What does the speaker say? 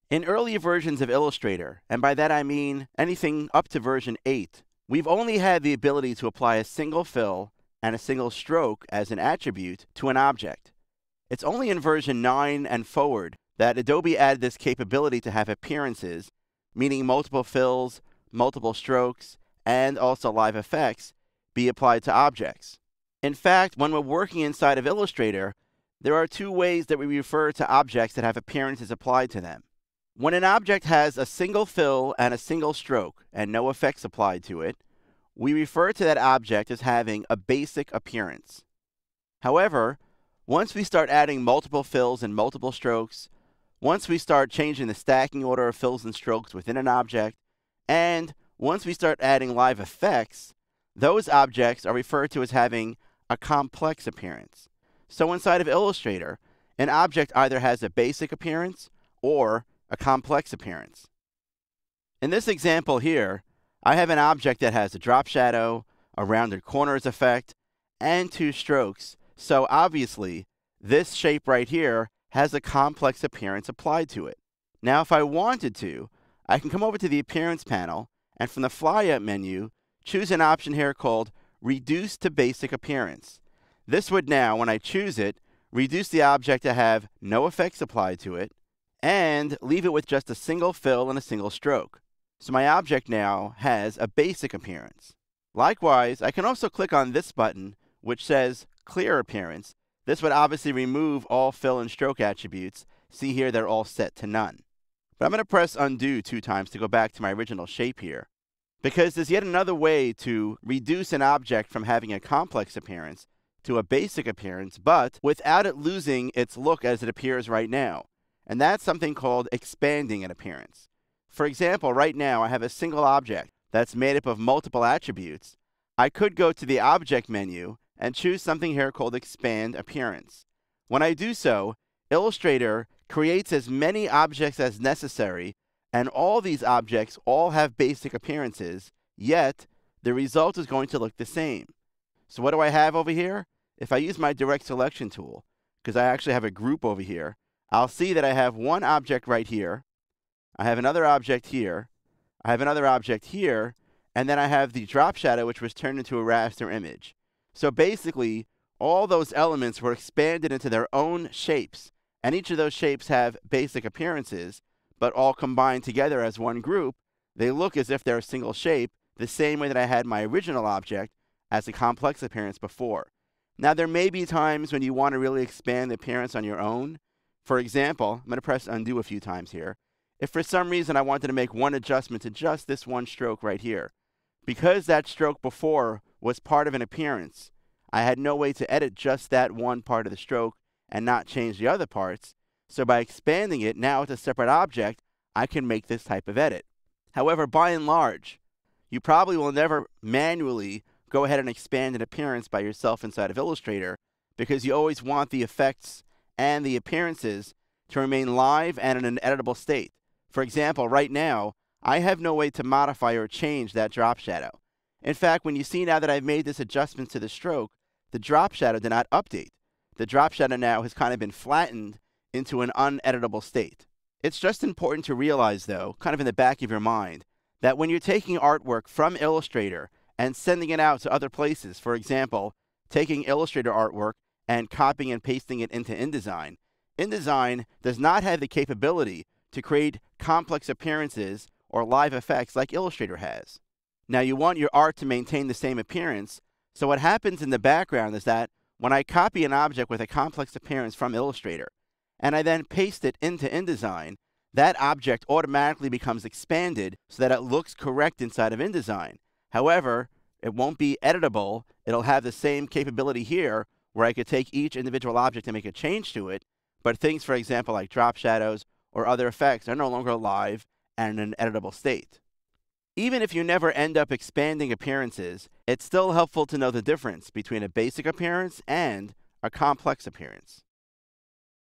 In earlier versions of Illustrator, and by that I mean anything up to version 8, we've only had the ability to apply a single fill and a single stroke as an attribute to an object. It's only in version 9 and forward that Adobe added this capability to have appearances, meaning multiple fills, multiple strokes, and also live effects, be applied to objects. In fact, when we're working inside of Illustrator, there are two ways that we refer to objects that have appearances applied to them. When an object has a single fill and a single stroke and no effects applied to it, we refer to that object as having a basic appearance. However, once we start adding multiple fills and multiple strokes, once we start changing the stacking order of fills and strokes within an object, and once we start adding live effects, those objects are referred to as having a complex appearance. So inside of Illustrator, an object either has a basic appearance or a complex appearance. In this example here, I have an object that has a drop shadow, a rounded corners effect, and 2 strokes. So obviously, this shape right here has a complex appearance applied to it. Now, if I wanted to, I can come over to the Appearance panel, and from the flyout menu, choose an option here called Reduce to Basic Appearance. This would now, when I choose it, reduce the object to have no effects applied to it, and leave it with just a single fill and a single stroke. So my object now has a basic appearance. Likewise, I can also click on this button, which says Clear Appearance. This would obviously remove all fill and stroke attributes. See here, they're all set to none. But I'm going to press Undo 2 times to go back to my original shape here, because there's yet another way to reduce an object from having a complex appearance to a basic appearance, but without it losing its look as it appears right now. And that's something called expanding an appearance. For example, right now I have a single object that's made up of multiple attributes. I could go to the Object menu and choose something here called Expand Appearance. When I do so, Illustrator creates as many objects as necessary, and all these objects all have basic appearances, yet the result is going to look the same. So what do I have over here? If I use my Direct Selection tool, because I actually have a group over here, I'll see that I have one object right here, I have another object here, I have another object here, and then I have the drop shadow, which was turned into a raster image. So basically, all those elements were expanded into their own shapes, and each of those shapes have basic appearances, but all combined together as one group, they look as if they're a single shape, the same way that I had my original object as a complex appearance before. Now, there may be times when you want to really expand the appearance on your own. For example, I'm going to press Undo a few times here. If for some reason I wanted to make one adjustment to just this one stroke right here, because that stroke before was part of an appearance, I had no way to edit just that one part of the stroke and not change the other parts. So by expanding it, now it's a separate object, I can make this type of edit. However, by and large, you probably will never manually go ahead and expand an appearance by yourself inside of Illustrator, because you always want the effects and the appearances to remain live and in an editable state. For example, right now, I have no way to modify or change that drop shadow. In fact, when you see now that I've made this adjustment to the stroke, the drop shadow did not update. The drop shadow now has kind of been flattened into an uneditable state. It's just important to realize, though, kind of in the back of your mind, that when you're taking artwork from Illustrator and sending it out to other places, for example, taking Illustrator artwork and copying and pasting it into InDesign, InDesign does not have the capability to create complex appearances or live effects like Illustrator has. Now, you want your art to maintain the same appearance, so what happens in the background is that when I copy an object with a complex appearance from Illustrator, and I then paste it into InDesign, that object automatically becomes expanded so that it looks correct inside of InDesign. However, it won't be editable. It'll have the same capability here, where I could take each individual object and make a change to it, but things, for example, like drop shadows or other effects are no longer live and in an editable state. Even if you never end up expanding appearances, it's still helpful to know the difference between a basic appearance and a complex appearance.